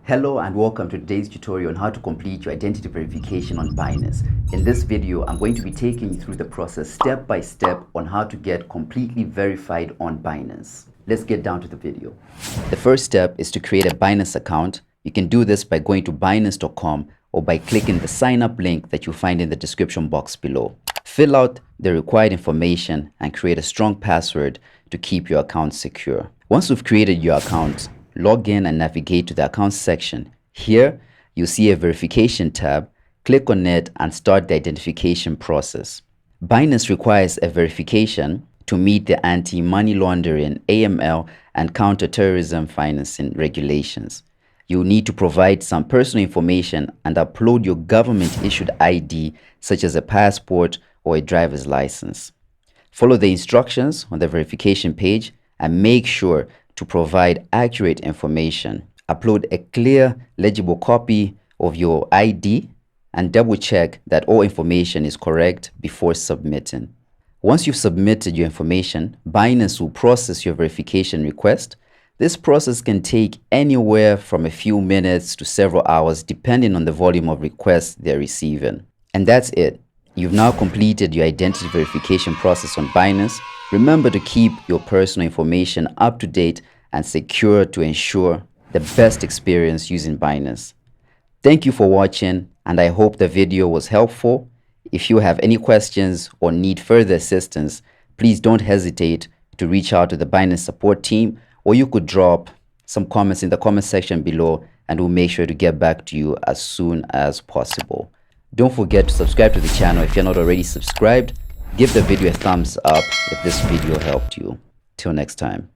Hello and welcome to today's tutorial on how to complete your identity verification on Binance. In this video, I'm going to be taking you through the process step by step on how to get completely verified on Binance. Let's get down to the video. The first step is to create a Binance account. You can do this by going to binance.com or by clicking the sign up link that you'll find in the description box below. Fill out the required information and create a strong password to keep your account secure. Once you've created your account, log in and navigate to the accounts section. Here, you'll see a verification tab. Click on it and start the identification process. Binance requires a verification to meet the anti-money laundering, AML, and counter-terrorism financing regulations. You'll need to provide some personal information and upload your government-issued ID, such as a passport or a driver's license. Follow the instructions on the verification page and make sure to provide accurate information. Upload a clear, legible copy of your ID and double check that all information is correct before submitting. Once you've submitted your information, Binance will process your verification request. This process can take anywhere from a few minutes to several hours depending on the volume of requests they're receiving. And that's it. You've now completed your identity verification process on Binance. Remember to keep your personal information up to date and secure to ensure the best experience using Binance. Thank you for watching, and I hope the video was helpful. If you have any questions or need further assistance, please don't hesitate to reach out to the Binance support team, or you could drop some comments in the comment section below and we'll make sure to get back to you as soon as possible. Don't forget to subscribe to the channel if you're not already subscribed. Give the video a thumbs up if this video helped you. Till next time.